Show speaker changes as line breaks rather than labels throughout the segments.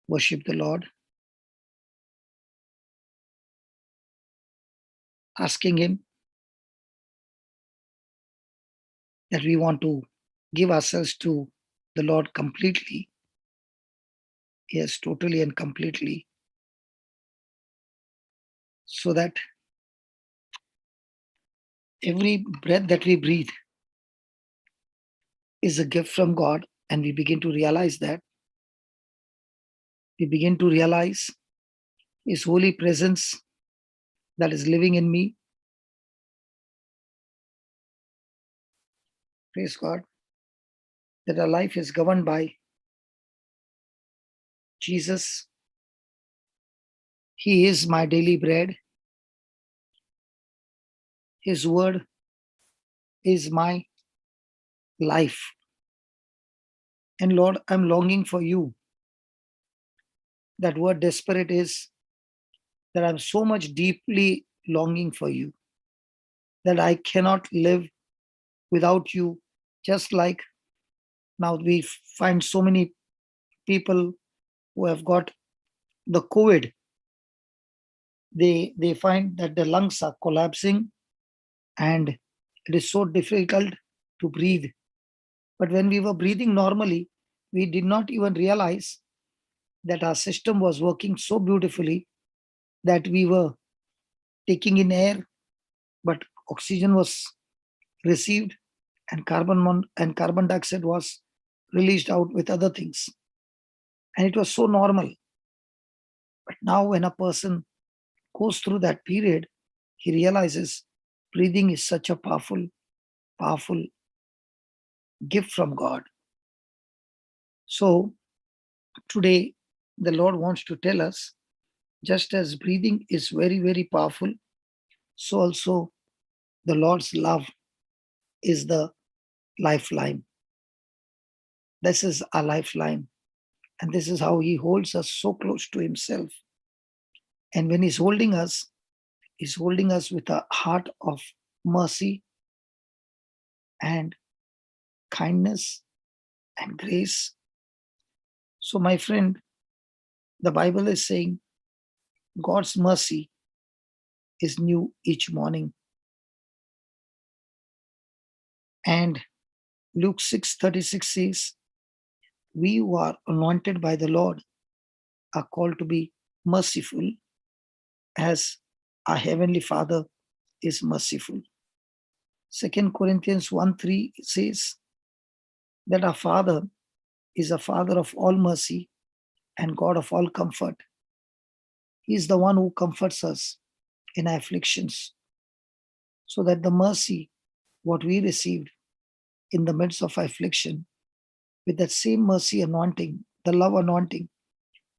worship the Lord, asking Him that we want to give ourselves to the Lord completely. Yes, totally and completely. So that every breath that we breathe is a gift from God, and we begin to realize that. We begin to realize His holy presence that is living in me. Praise God. That our life is governed by Jesus. He is my daily bread. His word is my life. And Lord, I'm longing for you. That word desperate is that I'm so much deeply longing for you that I cannot live without you. Just like now we find so many people who have got the COVID, they find that the lungs are collapsing and it is so difficult to breathe. But when we were breathing normally, we did not even realize that our system was working so beautifully that we were taking in air, but oxygen was received and carbon dioxide was released out with other things. And it was so normal. But now when a person goes through that period, he realizes breathing is such a powerful, powerful gift from God. So today, the Lord wants to tell us, just as breathing is very, very powerful, so also the Lord's love is the lifeline. This is our lifeline. And this is how He holds us so close to Himself. And when He's holding us with a heart of mercy and kindness and grace. So, my friend, the Bible is saying God's mercy is new each morning. And Luke 6:36 says, we who are anointed by the Lord are called to be merciful as our Heavenly Father is merciful. 2 Corinthians 1:3 says that our Father is a Father of all mercy and God of all comfort. He is the one who comforts us in our afflictions, so that the mercy, what we received in the midst of affliction, with that same mercy anointing, the love anointing,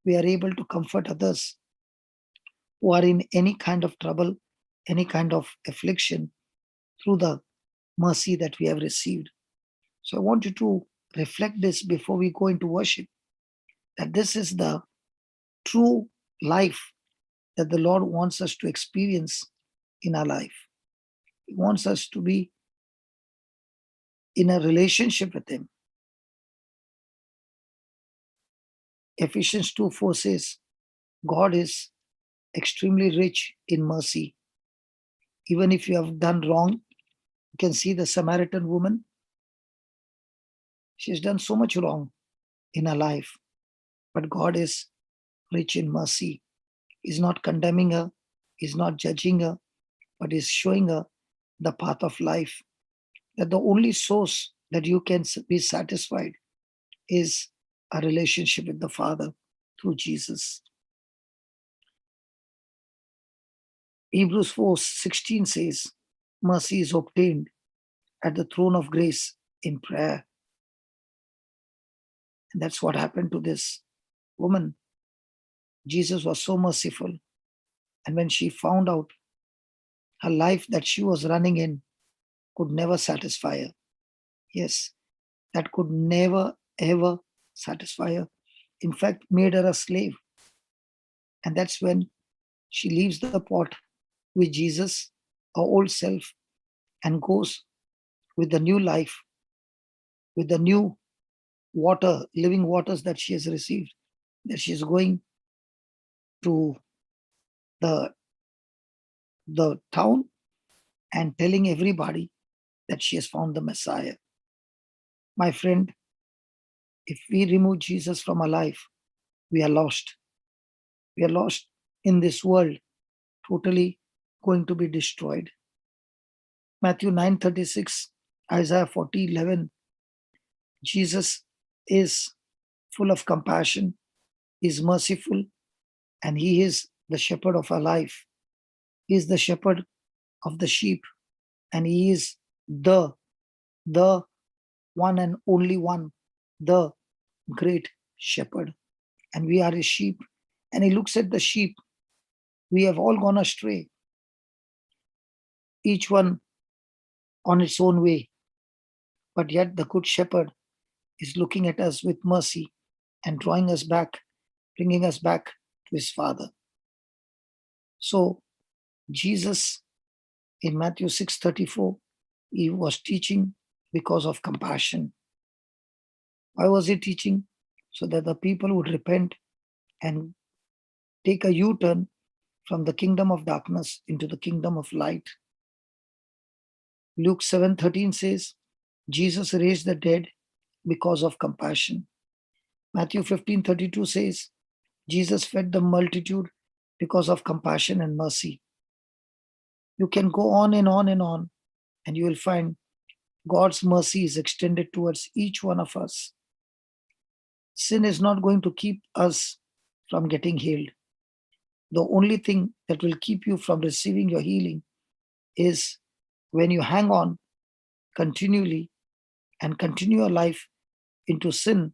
we are able to comfort others who are in any kind of trouble, any kind of affliction, through the mercy that we have received. So I want you to reflect this before we go into worship, that this is the true life that the Lord wants us to experience in our life. He wants us to be in a relationship with Him. Ephesians 2:4 says, God is extremely rich in mercy. Even if you have done wrong, you can see the Samaritan woman. She's done so much wrong in her life, but God is rich in mercy. He's not condemning her, He's not judging her, but He's showing her the path of life. That the only source that you can be satisfied is a relationship with the Father through Jesus. Hebrews 4:16 says, mercy is obtained at the throne of grace in prayer. And that's what happened to this woman. Jesus was so merciful. And when she found out her life that she was running in could never satisfy her. Yes, that could never, ever satisfy her. In fact, made her a slave. And that's when she leaves the pot with Jesus, her old self, and goes with the new life, with the new water, living waters that she has received, that she's going to the, the town and telling everybody that she has found the Messiah. My friend, if we remove Jesus from our life, we are lost. We are lost in this world, totally going to be destroyed. Matthew 9:36, Isaiah 40:11. Jesus is full of compassion, is merciful, and he is the shepherd of our life. He is the shepherd of the sheep, and he is the one and only one, the great shepherd. And we are his sheep. And he looks at the sheep. We have all gone astray, each one on its own way. But yet the good shepherd is looking at us with mercy and drawing us back, bringing us back to his Father. So Jesus in Matthew 6:34, he was teaching because of compassion. Why was he teaching? So that the people would repent and take a U-turn from the kingdom of darkness into the kingdom of light. Luke 7:13 says, Jesus raised the dead because of compassion. Matthew 15:32 says, Jesus fed the multitude because of compassion and mercy. You can go on and on and on, and you will find God's mercy is extended towards each one of us. Sin is not going to keep us from getting healed. The only thing that will keep you from receiving your healing is when you hang on continually and continue your life into sin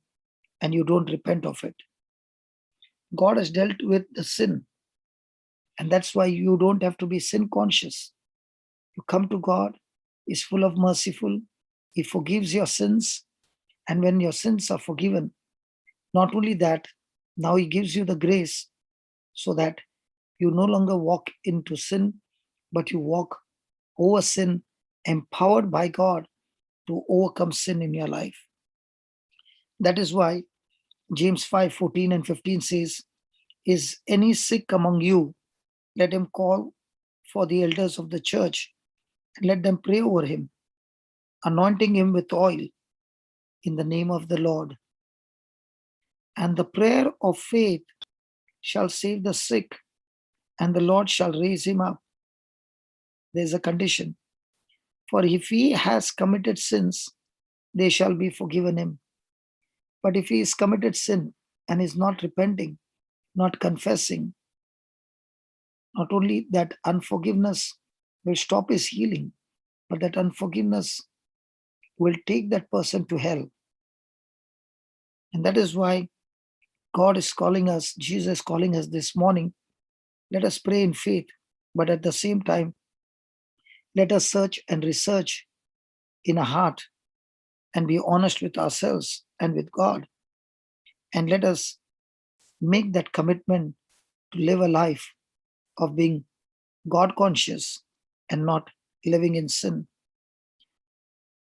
and you don't repent of it. God has dealt with the sin, and that's why you don't have to be sin conscious. You come to God, He's full of merciful, He forgives your sins, and when your sins are forgiven, not only that, now He gives you the grace so that you no longer walk into sin, but you walk over sin, empowered by God to overcome sin in your life. That is why James 5:14 and 15 says, is any sick among you? Let him call for the elders of the church and let them pray over him, anointing him with oil in the name of the Lord. And the prayer of faith shall save the sick, and the Lord shall raise him up. There's a condition. For if he has committed sins, they shall be forgiven him. But if he has committed sin and is not repenting, not confessing, not only that unforgiveness will stop his healing, but that unforgiveness will take that person to hell. And that is why God is calling us, Jesus is calling us this morning. Let us pray in faith, but at the same time, let us search and research in our heart and be honest with ourselves and with God. And let us make that commitment to live a life of being God conscious and not living in sin.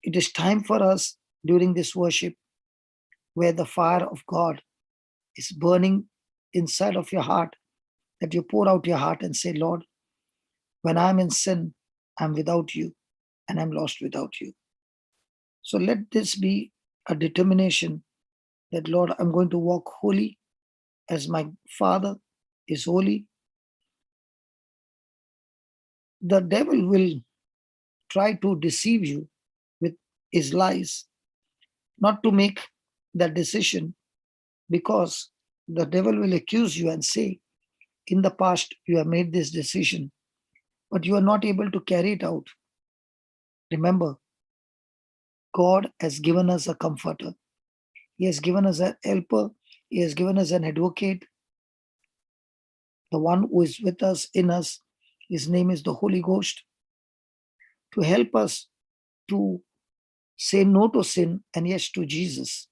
It is time for us during this worship where the fire of God is burning inside of your heart, that you pour out your heart and say, Lord, when I'm in sin, I'm without you and I'm lost without you. So let this be a determination that, Lord, I'm going to walk holy as my Father is holy. The devil will try to deceive you with his lies, not to make that decision, because the devil will accuse you and say, in the past, you have made this decision, but you are not able to carry it out. Remember, God has given us a comforter. He has given us an helper. He has given us an advocate. The one who is with us, in us, his name is the Holy Ghost, to help us to say no to sin and yes to Jesus.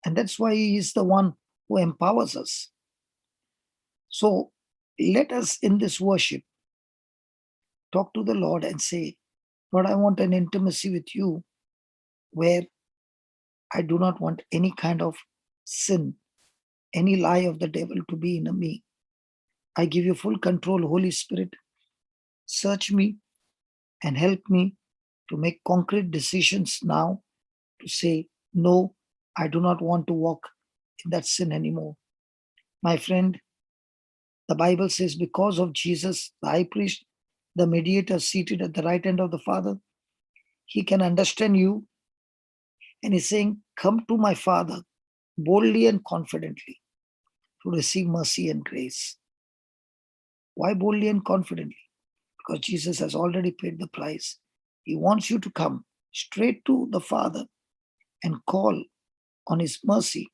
And that's why he is the one who empowers us. So let us in this worship talk to the Lord and say, Lord, I want an intimacy with you where I do not want any kind of sin. any lie of the devil to be in me. I give you full control, Holy Spirit. Search me and help me to make concrete decisions now to say, no, I do not want to walk in that sin anymore. My friend, the Bible says, because of Jesus, the high priest, the mediator seated at the right hand of the Father, he can understand you. And he's saying, come to my Father boldly and confidently to receive mercy and grace. Why boldly and confidently? Because Jesus has already paid the price. He wants you to come straight to the Father and call on his mercy,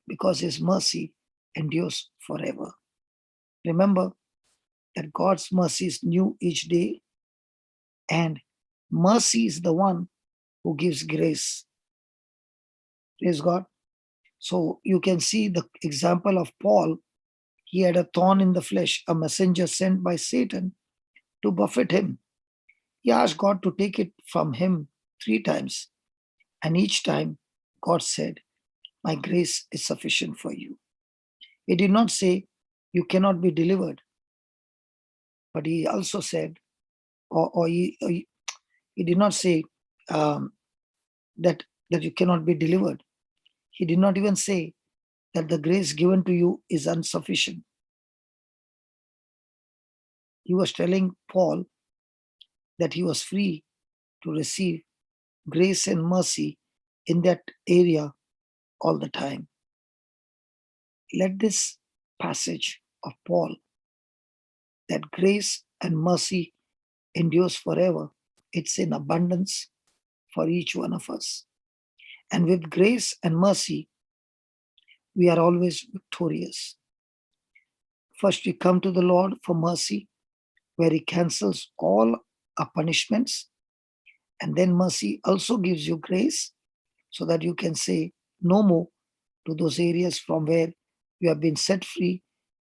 because his mercy endures forever. Remember that God's mercy is new each day, and mercy is the one who gives grace. Praise God. So you can see the example of Paul. He had a thorn in the flesh, a messenger sent by Satan to buffet him. He asked God to take it from him 3 times. And each time, God said, my grace is sufficient for you. He did not say, you cannot be delivered. But he also said, he did not say that you cannot be delivered. He did not even say that the grace given to you is insufficient. He was telling Paul that he was free to receive grace and mercy in that area all the time. Let this passage of Paul, that grace and mercy endures forever, it's in abundance for each one of us. And with grace and mercy, we are always victorious. First, we come to the Lord for mercy, where he cancels all our punishments. And then mercy also gives you grace so that you can say no more to those areas from where you have been set free,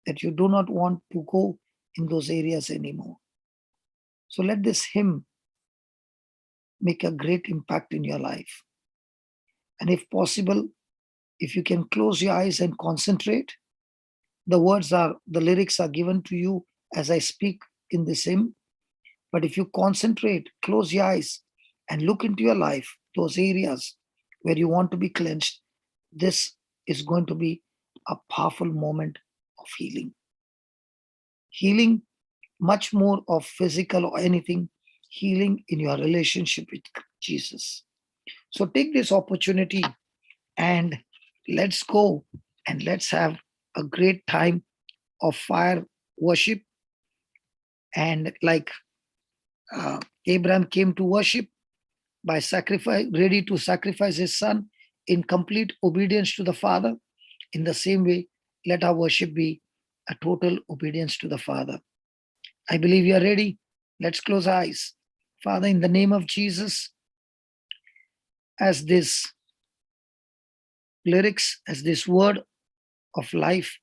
that you do not want to go in those areas anymore. So let this hymn make a great impact in your life. And if possible, if you can close your eyes and concentrate, the lyrics are given to you as I speak in this hymn. But if you concentrate, close your eyes and look into your life, those areas where you want to be cleansed, this is going to be a powerful moment of healing. Healing, much more of physical or anything, healing in your relationship with Jesus. So take this opportunity and let's go and let's have a great time of fire worship. And like Abraham came to worship by sacrifice, ready to sacrifice his son in complete obedience to the Father, in the same way, let our worship be a total obedience to the Father. I believe you are ready. Let's close our eyes. Father, in the name of Jesus, as this lyrics, as this word of life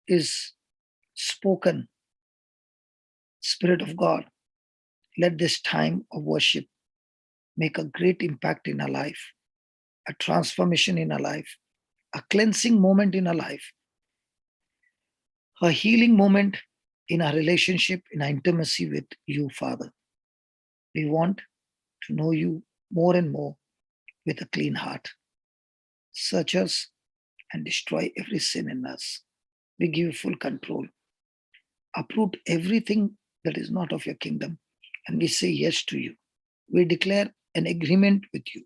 is spoken, Spirit of God, let this time of worship make a great impact in our life, a transformation in our life, a cleansing moment in our life, a healing moment in our relationship, in our intimacy with you, Father. We want to know you more and more with a clean heart. Search us and destroy every sin in us. We give you full control. Uproot everything that is not of your kingdom, and we say yes to you. We declare an agreement with you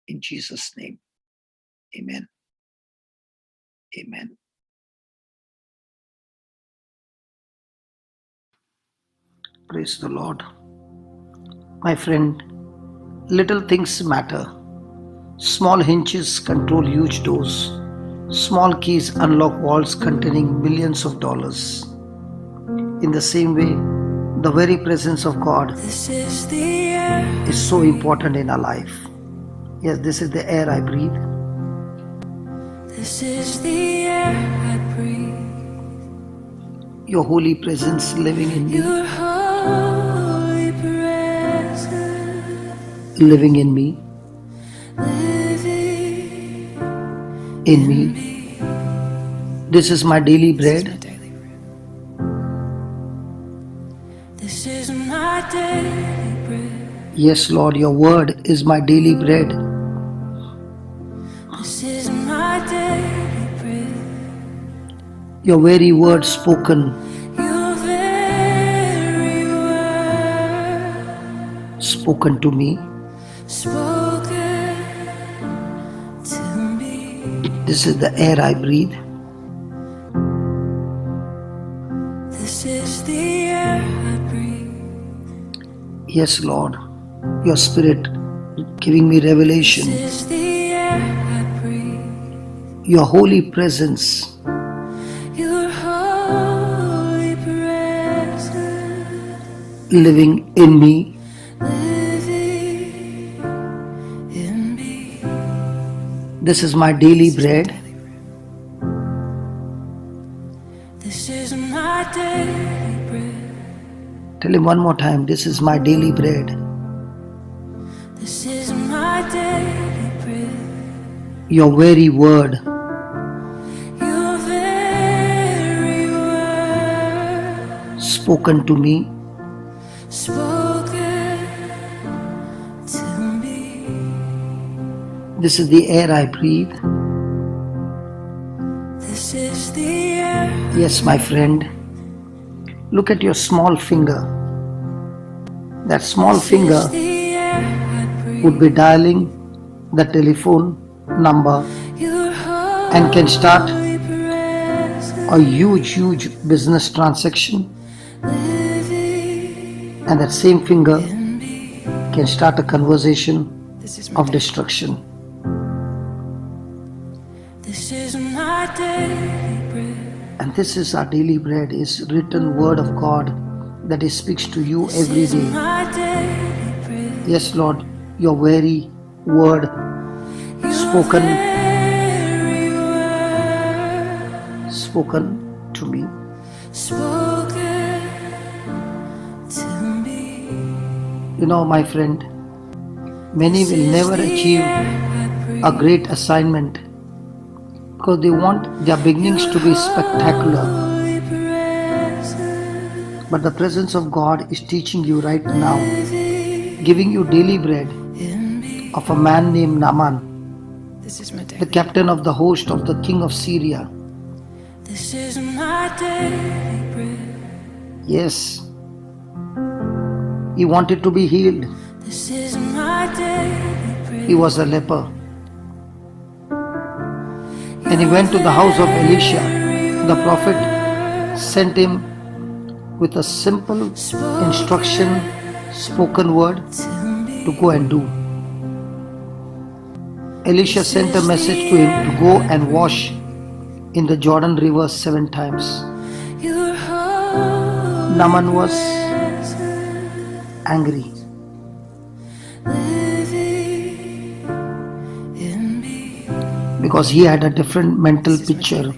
in Jesus' name. Amen. Amen. Praise the Lord. My friend, little things matter. Small hinges control huge doors. Small keys unlock walls containing millions of dollars. In the same way, the very presence of God is so important in our life. Yes, this is the air I breathe. This is the air I breathe. Your holy presence living in me. Your holy presence living in me. Living in me. This is my daily bread.
This is my daily bread.
Yes, Lord, your word is my daily bread.
This is my daily bread.
Your very word spoken,
Your very word
spoken to me.
spoken to me.
This is the air I breathe.
This is the air I breathe.
Yes, Lord, your spirit giving me
This
revelation.
is the air I breathe.
Your holy presence
Your holy presence
living in me.
living in me.
This is my daily bread.
This is my daily bread.
Tell him one more time, this is my daily bread.
This is my daily bread.
Your very word
Your very word
spoken to me.
spoken to me.
This is the air I breathe.
This is the air.
Yes, my friend. Look at your small finger. That small finger
This is the air I breathe.
would be dialing the telephone number
Your
and can start
holy presence
a huge business transaction,
living
and that same finger
in me.
can start a conversation
This is my
of
daily.
destruction.
This is my daily bread.
And this is our daily bread, is written word of God that He speaks to you every
This is
day.
my daily bread.
Yes, Lord, your very word spoken
Very word
spoken to me.
spoken to me.
You know, my friend, many
This
will
is
never
the
achieve
air I breathe.
a great assignment because they want their beginnings to be spectacular.
Holy presence
But the presence of God is teaching you right now,
living
giving you daily bread
in me.
of a man named Naaman,
This is my
the
daily.
captain of the host of the king of Syria.
This is my daily bread.
Yes, he wanted to be healed.
This is my daily bread.
He was a leper. And he went to the house of Elisha. The prophet sent him with a simple instruction, spoken word to go and do. Elisha sent a message to him to go and wash in the Jordan River 7 times.
Your holy
Naaman was angry.
living in me.
Because he had a different mental picture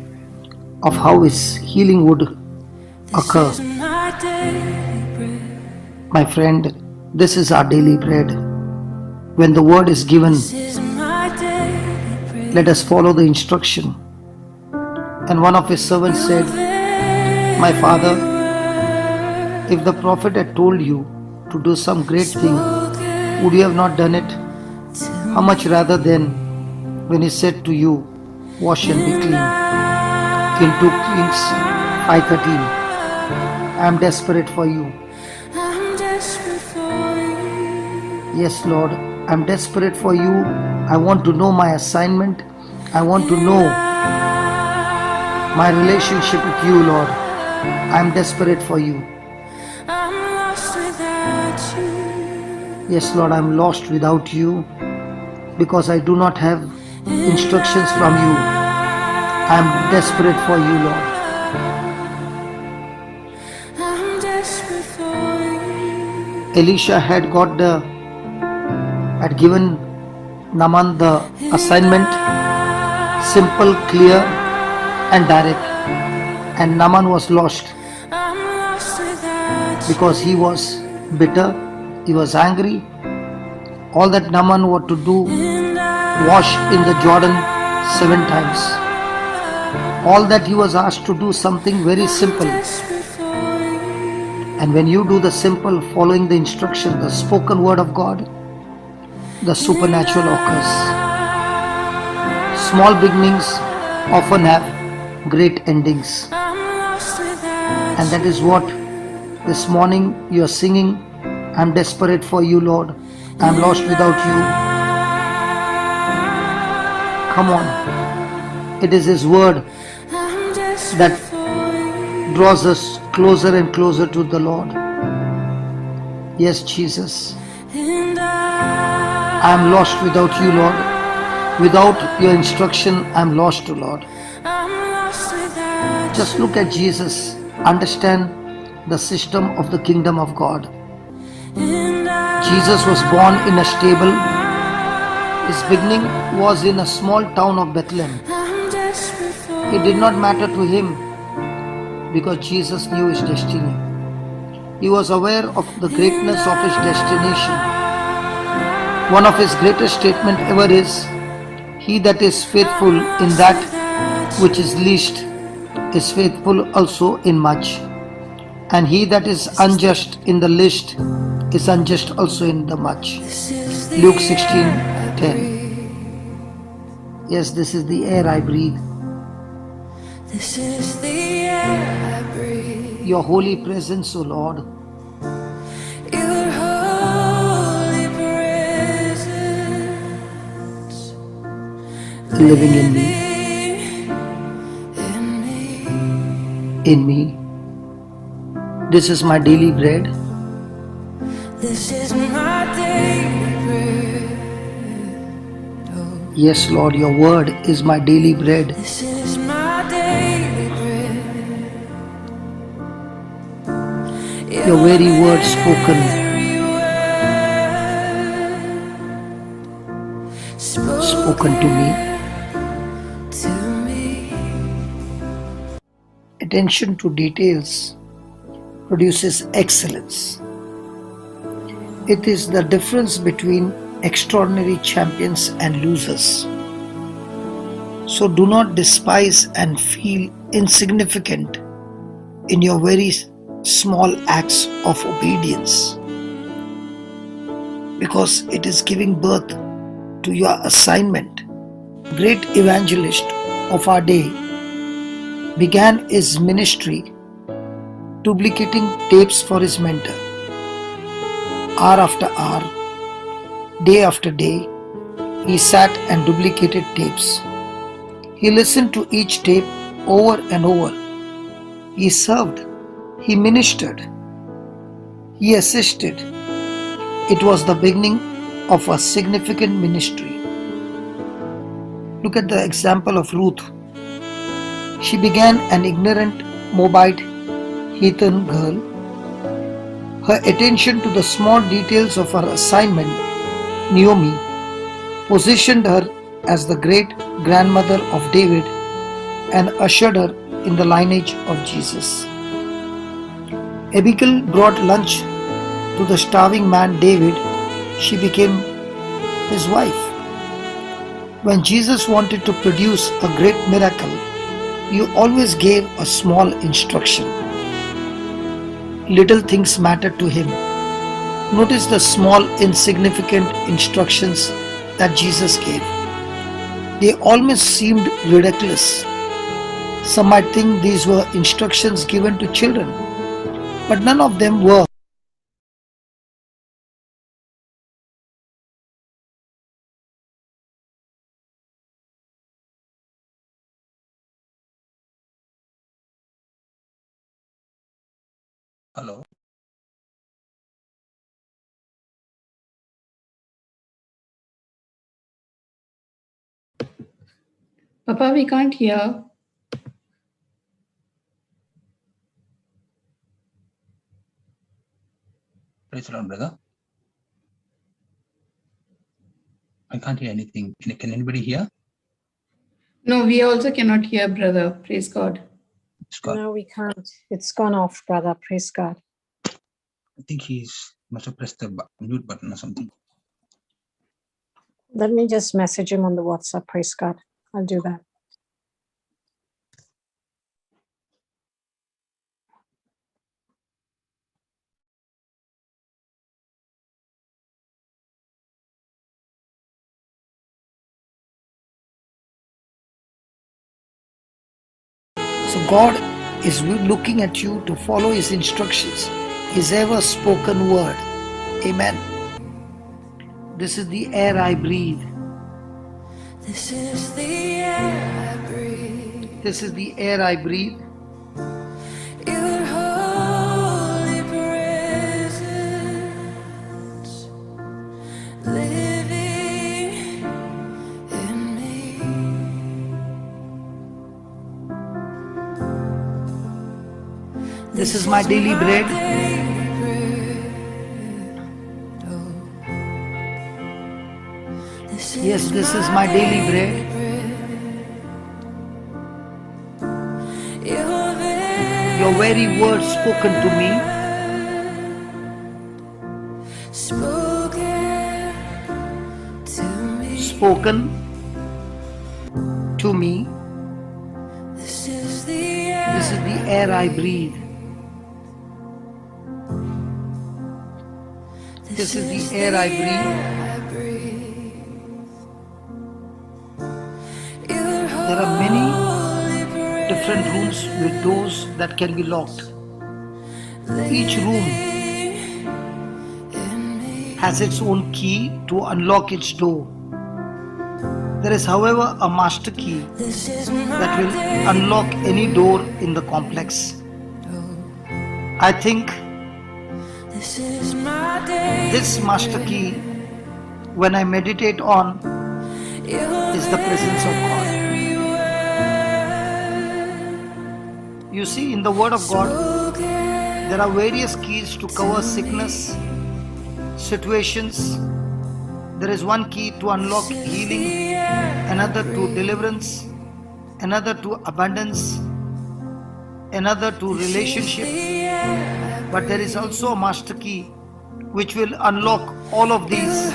of how his healing would occur.
This is my daily bread.
My friend, this is our daily bread. When the word is given,
This is my daily bread.
let us follow the instruction. And one of his servants said, My father, if the prophet had told you to do some great thing, would you have not done it? How much rather then when he said to you, wash and be clean. In 2 Kings 5:13, I am desperate for you.
I'm desperate for you.
Yes, Lord, I am desperate for you. I want to know my assignment. I want to know my relationship with you, Lord. I am desperate for you.
I'm lost without you.
Yes, Lord, I am lost without you because I do not have instructions from you. I am desperate for you, Lord.
I'm desperate for you.
Elisha had given Naaman the assignment, simple, clear, and direct. And Naaman was lost
I'm lost without you.
because he was bitter, he was angry. All that Naaman wanted to do,
And I
wash in the Jordan 7 times. All that he was asked to do something very simple. And when you do the simple, following the instruction, the spoken word of God, the supernatural occurs. Small beginnings often have great endings. And that is what this morning you are singing. I'm desperate for you, Lord. I'm lost without you. Come on. It is his word that draws us closer and closer to the Lord. Yes, Jesus. I am lost without you, Lord. Without your instruction, I am lost, Lord. Just look at Jesus. Understand the system of the kingdom of God. Jesus was born in a stable. His beginning was in a small town of Bethlehem. It did not matter to him because Jesus knew his destiny. He was aware of the greatness of his destination. One of his greatest statements ever is, "He that is faithful in that which is least is faithful also in much. And he that is unjust in the least is unjust also in the much." Luke 16:10. Yes, this is the air I breathe.
This is the air I breathe.
Your holy presence, O Lord.
Your holy presence
Living in me. In me. This is my daily bread.
This is my daily bread.
Yes, Lord, your word is my daily bread.
This is my daily bread.
Your very word spoken to me. Attention to details produces excellence. It is the difference between extraordinary champions and losers. So do not despise and feel insignificant in your very small acts of obedience, because it is giving birth to your assignment. Great evangelist of our day began his ministry duplicating tapes for his mentor. Hour after hour, day after day, he sat and duplicated tapes. He listened to each tape over and over. He served, he ministered, he assisted. It was the beginning of a significant ministry. Look at the example of Ruth. She began an ignorant Moabite heathen girl. Her attention to the small details of her assignment, Naomi, positioned her as the great grandmother of David and ushered her in the lineage of Jesus. Abigail brought lunch to the starving man David. She became his wife. When Jesus wanted to produce a great miracle, he always gave a small instruction. Little things mattered to him. Notice the small, insignificant instructions that Jesus gave. They almost seemed ridiculous. Some might think these were instructions given to children, but none of them were.
Hello.
Papa, we can't hear.
Praise the Lord, brother. I can't hear anything. Can anybody hear?
No, we also cannot hear, brother. Praise God.
No, we can't. It's gone off, brother. Praise God.
I think must have pressed the mute button or something.
Let me just message him on the WhatsApp. Praise God. I'll do that.
So God is looking at you to follow His instructions, His ever spoken word. Amen. This is the air I breathe.
This is the air I breathe.
This is the air I breathe.
Your holy presence living in me.
This is my daily bread. Yes, this is my daily bread. Your very word spoken to me. Spoken to me. This is the air I breathe. This is the air I breathe. There are many different rooms with doors that can be locked. Each room has its own key to unlock its door. There is, however, a master key that will unlock any door in the complex. I think this master key, when I meditate on, is the presence of God. You see, in the Word of God, there are various keys to cover sickness, situations. There is one key to unlock healing, another to deliverance, another to abundance, another to relationship. But there is also a master key which will unlock all of these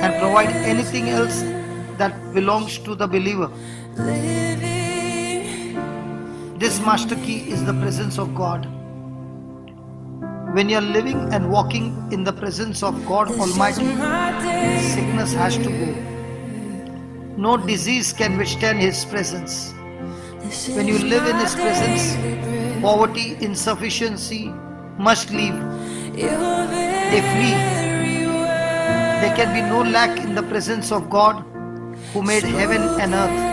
and provide anything else that belongs to the believer. This master key is the presence of God. When you are living and walking in the presence of God Almighty, sickness has to go. No disease can withstand His presence. When you live in His presence, poverty, insufficiency must leave. They flee. There can be no lack in the presence of God who made heaven and earth.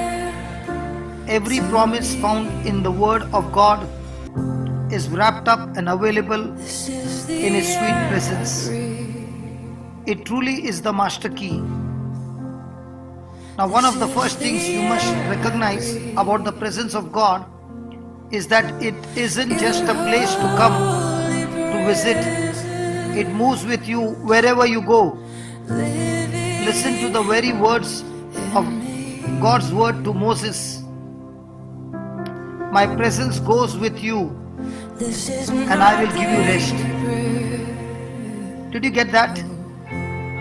Every promise found in the Word of God is wrapped up and available in His sweet presence. It truly is the master key. Now, one of the first things you must recognize about the presence of God is that it isn't just a place to come to visit. It moves with you wherever you go. Listen to the very words of God's word to Moses. My presence goes with you and I will give you rest. Did you get that?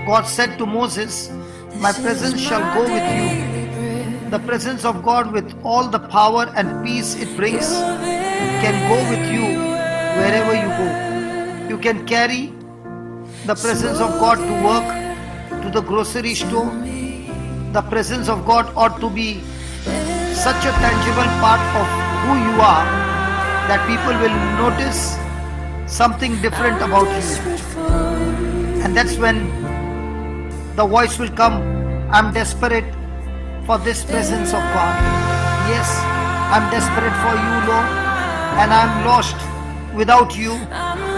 God said to Moses, my presence shall go with you. The presence of God with all the power and peace it brings can go with you wherever you go. You can carry the presence of God to work, to the grocery store. The presence of God ought to be such a tangible part of who you are that people will notice something different about you. And that's when the voice will come, I'm desperate for this presence of God. Yes, I'm desperate for you, Lord, and I'm lost without you,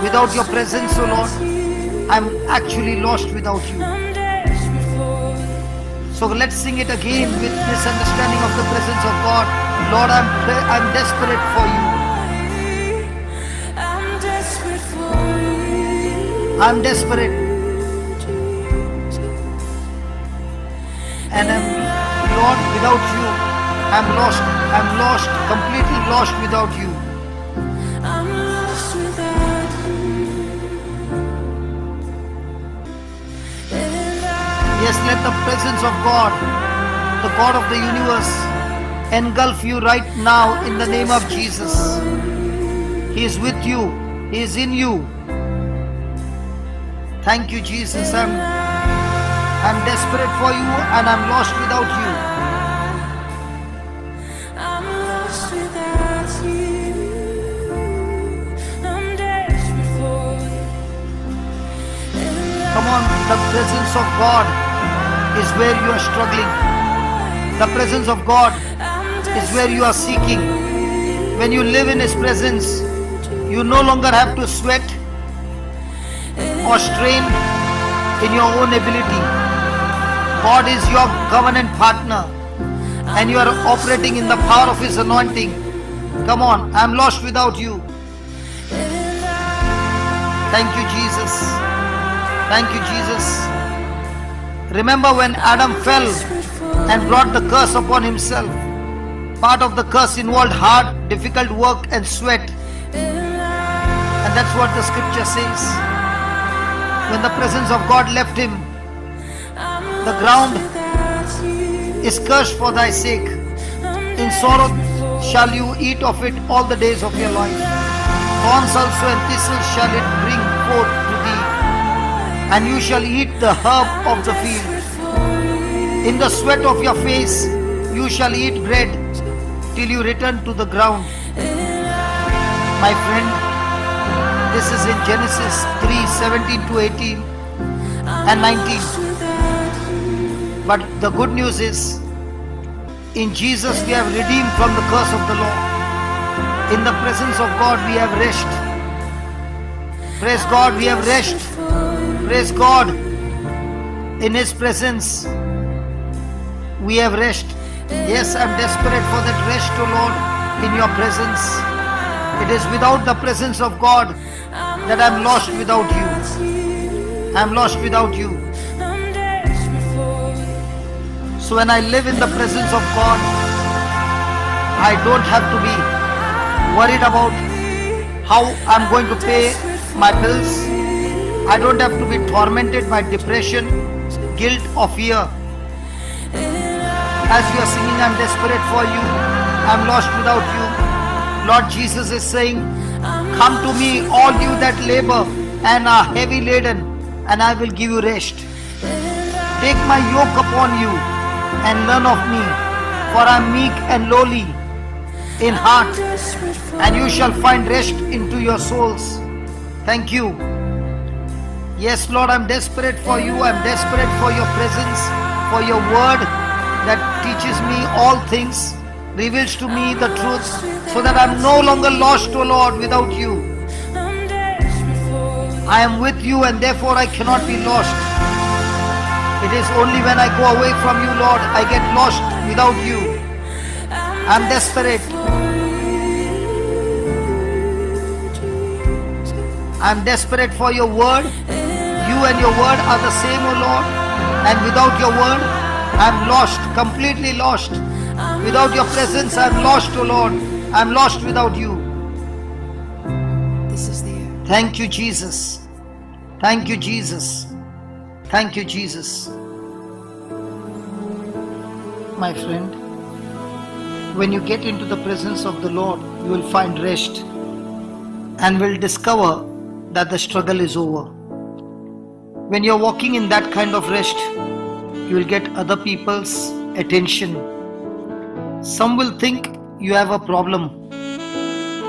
without your presence, oh Lord. I'm actually lost without you. So let's sing it again with this understanding of the presence of God. Lord, I'm desperate for you. I'm desperate. And Lord, without you, I'm lost. I'm lost, completely lost without you.
I'm lost without
Yes, let the presence of God, the God of the universe, engulf you right now in the name of Jesus. He is with you. He is in you. Thank you, Jesus. I'm desperate for you and I'm lost without you.
I'm lost
the presence of God is where you are struggling. The presence of God is where you are seeking. When you live in His presence, you no longer have to sweat or strain in your own ability. God is your covenant partner and you are operating in the power of His anointing. Come on, I am lost without you. Thank you, Jesus. Thank you, Jesus. Remember when Adam fell and brought the curse upon himself. Part of the curse involved hard, difficult work and sweat. And that's what the scripture says. When the presence of God left him, the ground is cursed for thy sake. In sorrow shall you eat of it all the days of your life. Thorns also and thistles shall it bring forth to thee, and you shall eat the herb of the field. In the sweat of your face you shall eat bread till you return to the ground. My friend, this is in Genesis 3:17 to 18 and 19. But the good news is, in Jesus we have redeemed from the curse of the law. In the presence of God we have rest. Praise God, we have rest. Praise God. In His presence we have rest. Yes, I am desperate for that rest, O Lord, in your presence. It is without the presence of God that I am lost without you. I am lost without you. So when I live in the presence of God, I don't have to be worried about how I'm going to pay my bills. I don't have to be tormented by depression, guilt or fear. As you are singing, I'm desperate for you. I'm lost without you. Lord Jesus is saying, come to me, all you that labor and are heavy laden, and I will give you rest. Take my yoke upon you and learn of me, for I am meek and lowly in heart, and you shall find rest into your souls. Thank you. Yes, Lord, I'm desperate for you. I'm desperate for your presence, for your word that teaches me all things, reveals to me the truth, so that I'm no longer lost, O Lord, without you. I am with you and therefore I cannot be lost. It is only when I go away from you, Lord, I get lost without you. I'm desperate. I'm desperate for your word. You and your word are the same, O Lord. And without your word, I'm lost, completely lost. Without your presence, I'm lost, O Lord. I'm lost without you.
This is the air.
Thank you, Jesus. Thank you, Jesus. Thank you, Jesus. My friend, when you get into the presence of the Lord, you will find rest and will discover that the struggle is over. When you're walking in that kind of rest, you will get other people's attention. Some will think you have a problem.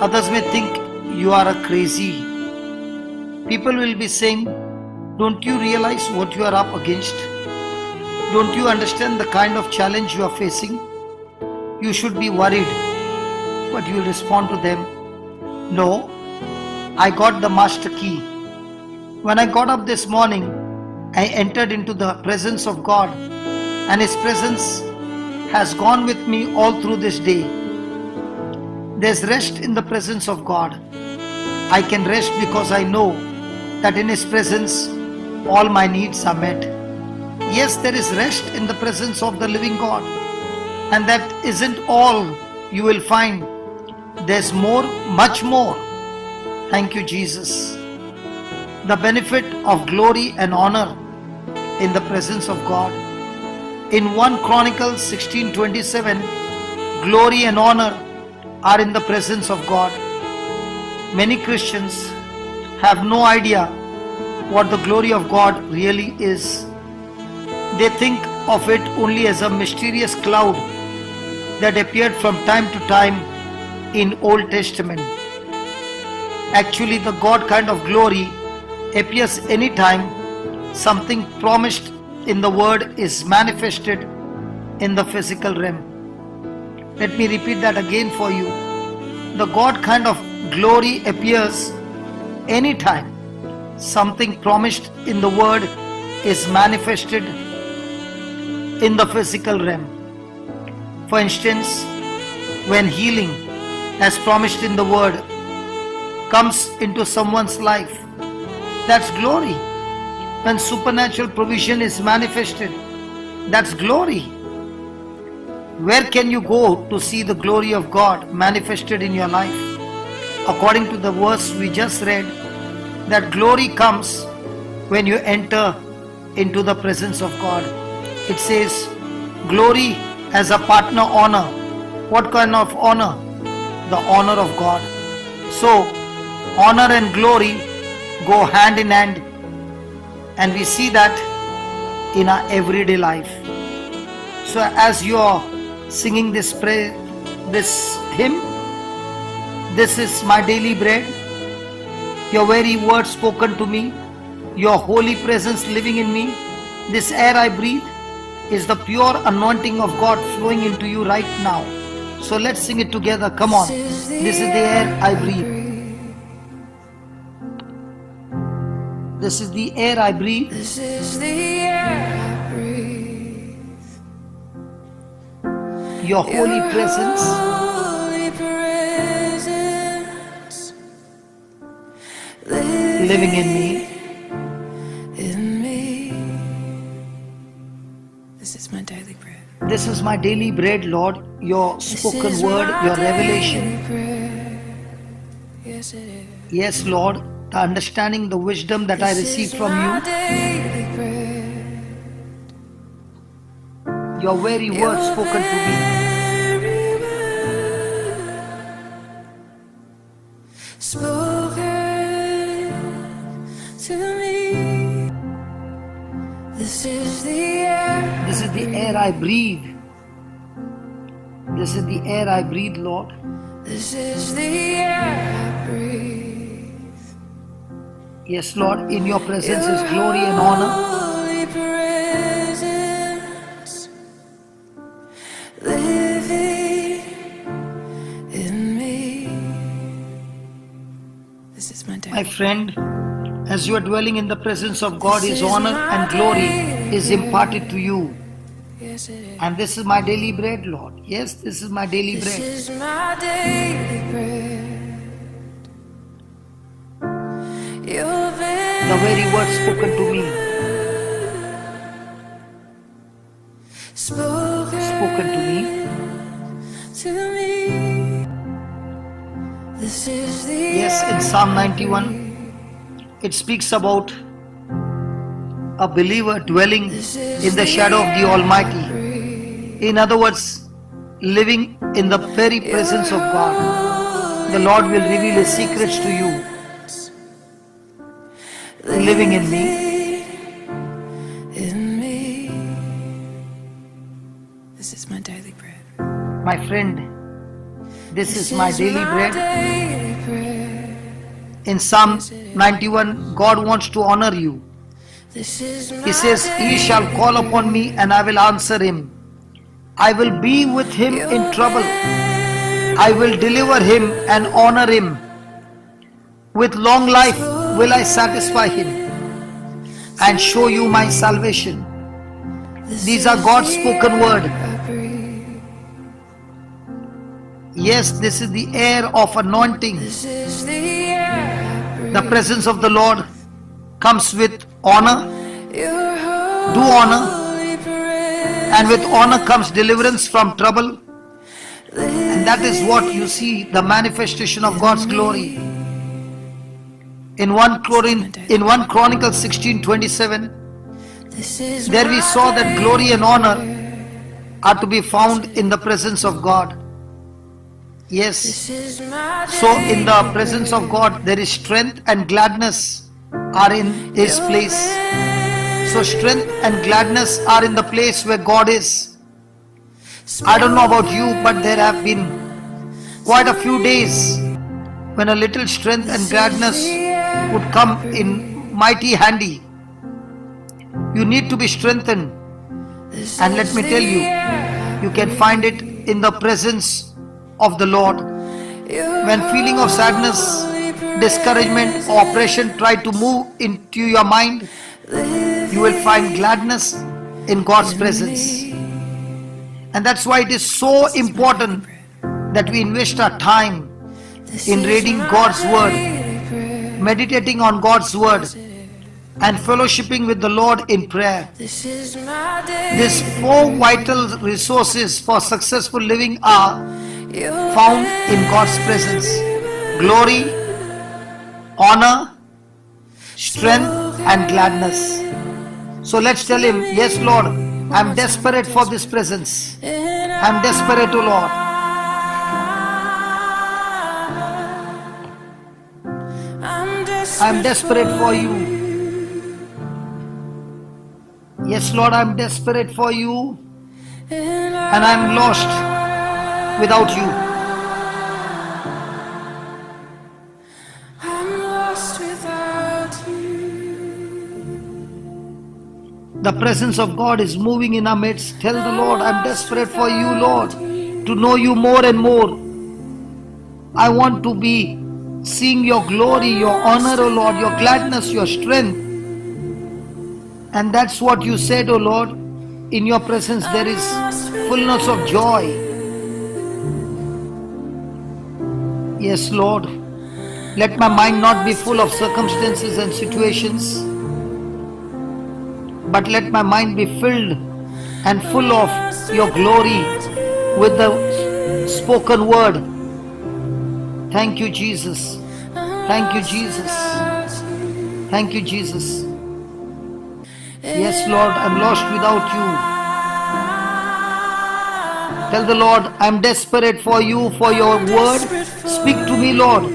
Others may think you are a crazy. People will be saying, don't you realize what you are up against? Don't you understand the kind of challenge you are facing? You should be worried. But you will respond to them, no, I got the master key. When I got up this morning, I entered into the presence of God, and His presence has gone with me all through this day. There's rest in the presence of God. I can rest because I know that in His presence all my needs are met. Yes, there is rest in the presence of the living God, and that isn't all you will find. There's more, much more. Thank you, Jesus. The benefit of glory and honor in the presence of God. In 1 Chronicles 16:27, glory and honor are in the presence of God. Many Christians have no idea what the glory of God really is. They think of it only as a mysterious cloud that appeared from time to time in Old Testament. Actually, the God kind of glory appears anytime something promised in the word is manifested in the physical realm. Let me repeat that again for you. The God kind of glory appears anytime something promised in the word is manifested in the physical realm. For instance, when healing, as promised in the word, comes into someone's life, that's glory. When supernatural provision is manifested, that's glory. Where can you go to see the glory of God manifested in your life? According to the verse we just read, that glory comes when you enter into the presence of God. It says, glory as a partner honor. What kind of honor? The honor of God. So, honor and glory go hand in hand, and we see that in our everyday life. So, as you are singing this hymn, this is my daily bread, your very word spoken to me, your holy presence living in me, this air I breathe is the pure anointing of God flowing into you right now. So let's sing it together. Come on. This is the air I breathe. This is the air I breathe.
This is the air I breathe.
Your holy presence
Holy presence
living in me.
in me. This is my daily bread.
This is my daily bread, Lord. Your spoken
This is
word,
my
your revelation.
daily bread. Yes, it is.
Yes, Lord, the understanding, the wisdom that I
This
receive
is
from
my
you,
daily bread.
your very word spoken to me.
Very word spoken to me. This is the air.
This is the air I breathe. This is the air I breathe, Lord.
This is the air I breathe.
Yes, Lord, in your presence is glory and honor.
Holy presence living in me. This is my
My
day.
friend, as you are dwelling in the presence of God, His honor and glory is imparted to you.
Yes, it is.
And this is my daily bread, Lord. Yes, this is my daily
This
bread.
is my daily bread. Your
The very word spoken to me, spoken to me.
to me. This is the
Yes, in Psalm 91, it speaks about a believer dwelling in the shadow of the Almighty. In other words, living in the very presence of God. The Lord will reveal His secrets to you. Living in me.
in me. This is my daily bread.
My friend, this is my daily bread.
Daily bread.
In Psalm 91, God wants to honor you.
This is my
He says, He shall call upon me and I will answer him. I will be with him in trouble. I will deliver him and honor him. With long life will I satisfy him and show you my salvation. These are God's spoken word. Yes, this is the air of anointing.
This is the air.
The presence of the Lord comes with honor,
Your
do honor,
holy presence.
and with honor comes deliverance from trouble. And that is what you see, the manifestation of God's glory. In 1 Chronicles 16:27,
This is
there we
my
saw that glory and honor are to be found in the presence of God. Yes,
This is my
so in the presence of God there is strength and gladness are in His place. So strength and gladness are in the place where God is. I don't know about you, but there have been quite a few days when a little strength and gladness would come in mighty handy. You need to be strengthened. And let me tell you, you can find it in the presence of the Lord. When feeling of sadness, discouragement, or oppression try to move into your mind, you will find gladness in God's presence. And that's why it is so important that we invest our time in reading God's word, meditating on God's word, and fellowshipping with the Lord in prayer. These 4 vital resources for successful living are found in God's presence: glory, honor, strength, and gladness. So let's tell Him, yes Lord, I'm desperate for this presence. I'm desperate, O Lord. I'm desperate for you. Yes, Lord, I'm desperate for you, and I'm lost without you.
I'm lost without you.
The presence of God is moving in our midst. Tell the Lord, I'm desperate for you, Lord, to know you more and more. I want to be seeing your glory, your honor, O Lord, your gladness, your strength. And that's what you said, O Lord. In your presence there is fullness of joy. Yes, Lord. Let my mind not be full of circumstances and situations, but let my mind be filled and full of your glory with the spoken word. Thank you, Jesus. Thank you, Jesus. Thank you, Jesus. Yes, Lord, I'm lost without you. Tell the Lord, I'm desperate for you, for your word. Speak to me, Lord.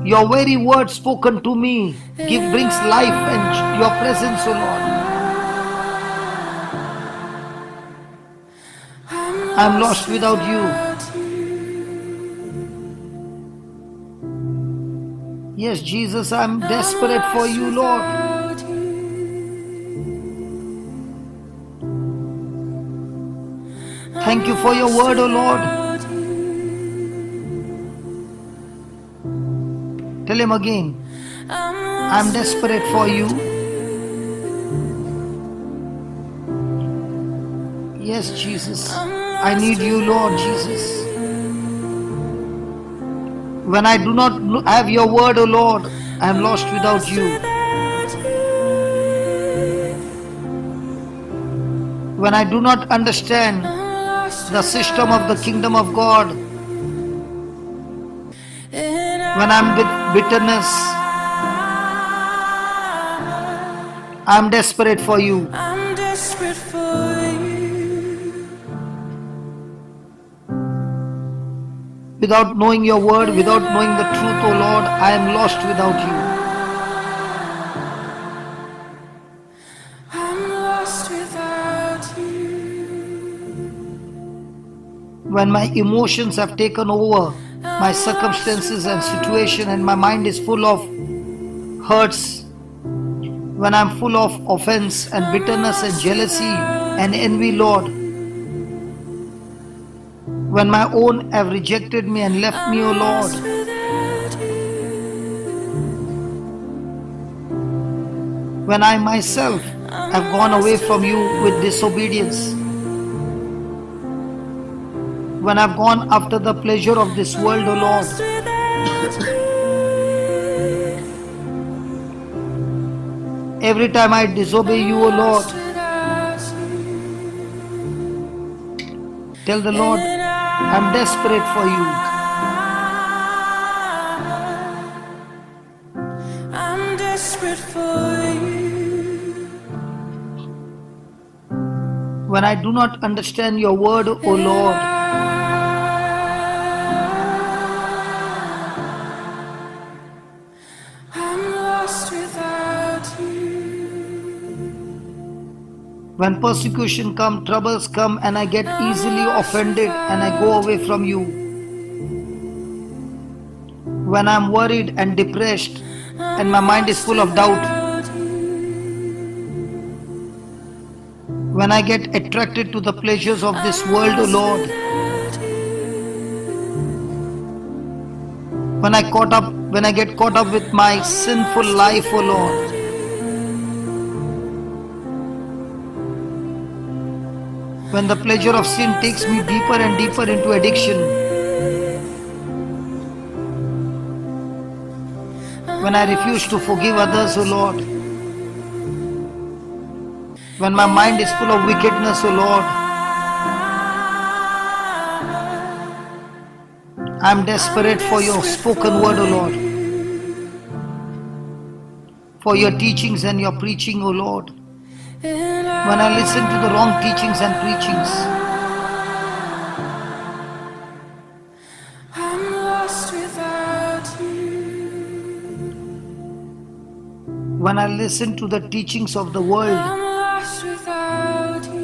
Your very word spoken to me brings life and your presence, O Lord. I'm lost without you. Yes, Jesus, I'm desperate for you, Lord. Thank you for your word, O Lord. Tell Him again, I'm desperate for you. Yes, Jesus, I need you, Lord Jesus. When I do not have your word, O Lord, I am lost without you. When I do not understand the system of the kingdom of God, when I am with bitterness, I am desperate for you.
I'm desperate for you.
Without knowing your word, without knowing the truth, O Lord, I am lost without you.
I'm lost without you.
When my emotions have taken over my circumstances and situation, and my mind is full of hurts, when I'm full of offense and bitterness and jealousy and envy, Lord, when my own have rejected me and left me, O Lord, when I myself have gone away from you with disobedience, when I've gone after the pleasure of this world, O Lord, every time I disobey you, O Lord, tell the Lord, I'm desperate for you.
I'm desperate for you.
When I do not understand your word, O Lord,
I'm lost without you.
when persecution comes, troubles come, and I get easily offended and I go away from you, when I'm worried and depressed and my mind is full of doubt, when I get attracted to the pleasures of this world, O Lord, when I get caught up with my sinful life, O Lord, when the pleasure of sin takes me deeper and deeper into addiction, when I refuse to forgive others, O Lord, when my mind is full of wickedness, O Lord, I am desperate for your spoken word, O Lord, for your teachings and your preaching, O Lord. When I listen to the wrong teachings and preachings,
I'm lost without you.
when I listen to the teachings of the world,
I'm lost without you.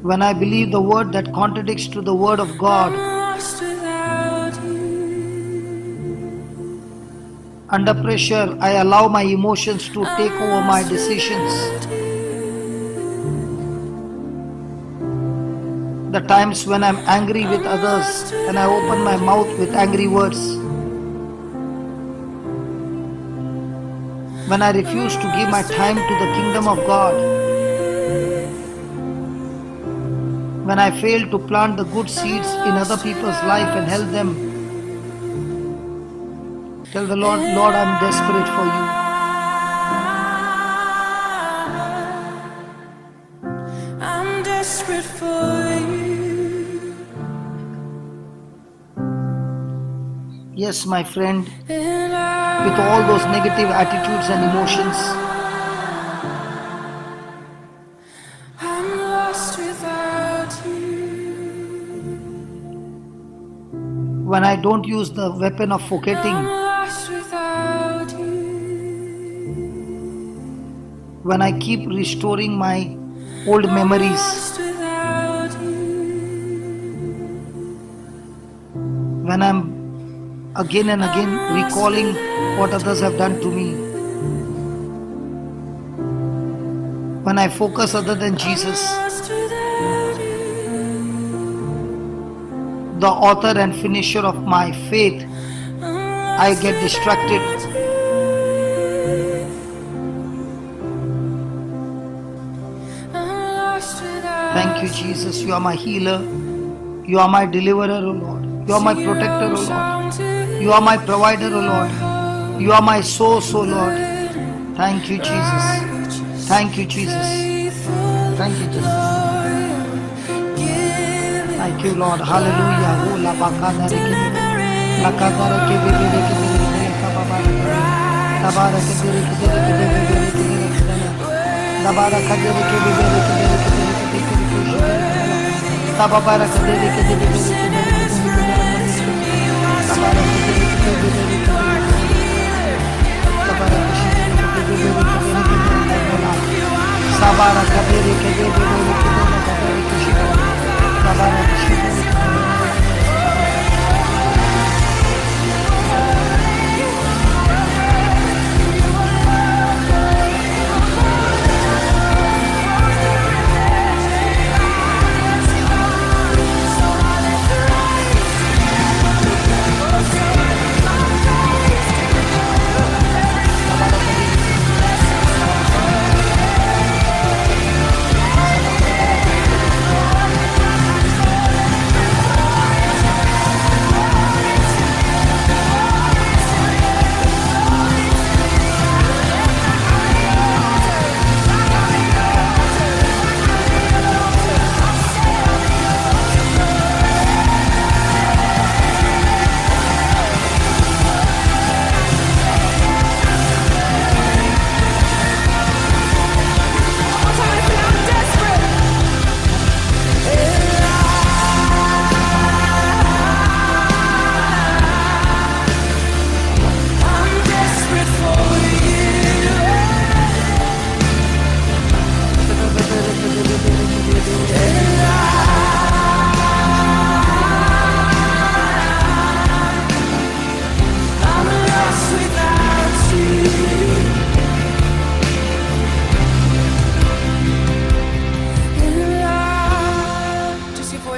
when I believe the word that contradicts to the word of God,
I'm lost without you.
under pressure, I allow my emotions to take over my decisions. The times when I'm angry with others and I open my mouth with angry words, when I refuse to give my time to the kingdom of God, when I fail to plant the good seeds in other people's life and help them, tell the Lord, Lord, I'm desperate for you.
I'm desperate for you.
Yes, my friend,
And
with all those negative attitudes and emotions,
I'm lost without you.
when I don't use the weapon of
I'm
forgetting,
lost without you.
when I keep restoring my old memories,
Lost without you.
when I'm again and again recalling what others have done to me, when I focus other than Jesus,
Lost without you.
the author and finisher of my faith, I get distracted. Thank you, Jesus. You are my healer. You are my deliverer, O Lord. You are my protector, O Lord. You are my provider, O Lord. You are my source, O Lord. Thank you, Jesus. Thank you, Jesus. Thank you, Jesus. Thank you, Lord. Hallelujah. Oh, la bakada reke, la kada reke, bebe reke, bebe reke, kababa reke, la bara reke, bebe reke, bebe reke, bebe reke, la bara reke, bebe reke, bebe reke, bebe reke, bebe reke, la baba reke, bebe reke, bebe reke, bebe reke, la bara reke, bebe reke, bebe reke, la bara reke, bebe reke, bebe reke, sabara reke, bebe reke, bebe reke, la bara reke,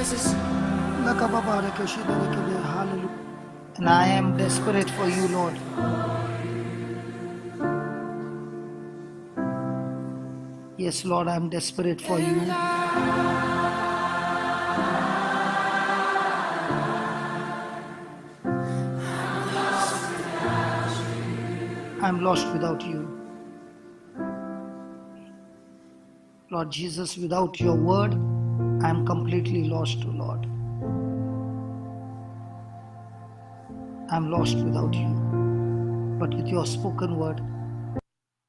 voices.
Hallelujah. And I am desperate for you, Lord. Yes, Lord, I am desperate for you. I'm lost without you. Lord Jesus, without your word, I'm completely lost, O Lord. I'm lost without you. But with your spoken word,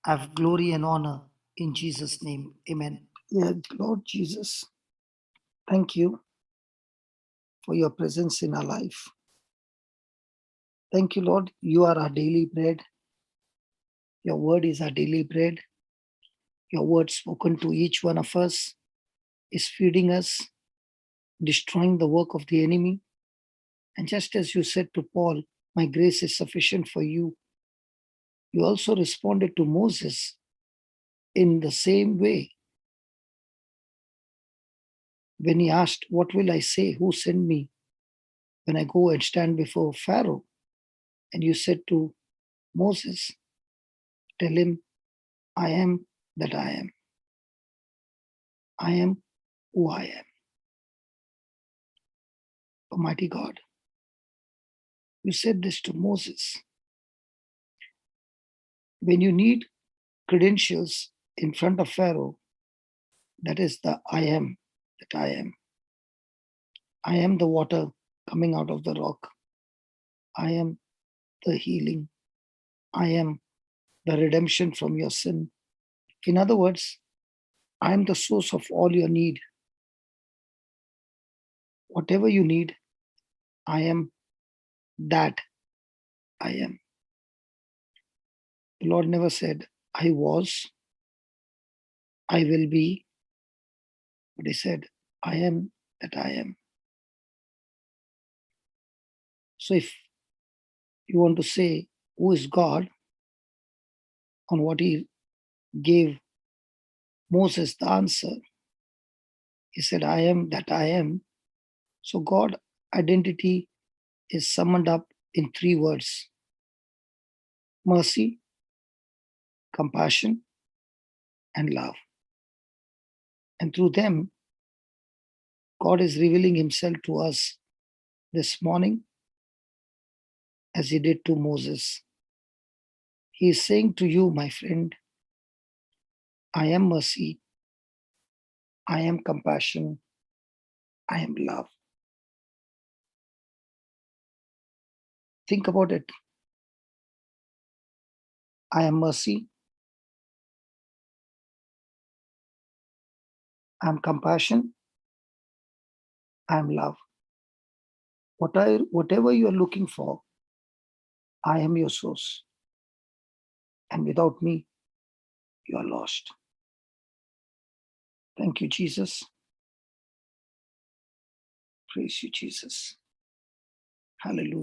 I have glory and honor in Jesus' name. Amen. Yeah, Lord Jesus, thank you for your presence in our life. Thank you, Lord. You are our daily bread. Your word is our daily bread. Your word spoken to each one of us is feeding us, destroying the work of the enemy. And just as you said to Paul, my grace is sufficient for you, you also responded to Moses in the same way. When he asked, what will I say? Who sent me when I go and stand before Pharaoh? And you said to Moses, tell him, I am that I am. I am who I am. Almighty God, you said this to Moses. When you need credentials in front of Pharaoh, that is the I am that I am. I am the water coming out of the rock. I am the healing. I am the redemption from your sin. In other words, I am the source of all your need. Whatever you need, I am that I am. The Lord never said, I was, I will be, but He said, I am that I am. So if you want to say who is God, on what He gave Moses the answer, He said, I am that I am. So God identity is summed up in 3 words: mercy, compassion, and love. And through them, God is revealing Himself to us this morning as He did to Moses. He is saying to you, my friend, I am mercy, I am compassion, I am love. Think about it. I am mercy, I am compassion, I am love. Whatever you are looking for, I am your source. And without me, you are lost. Thank you, Jesus. Praise you, Jesus. Hallelujah.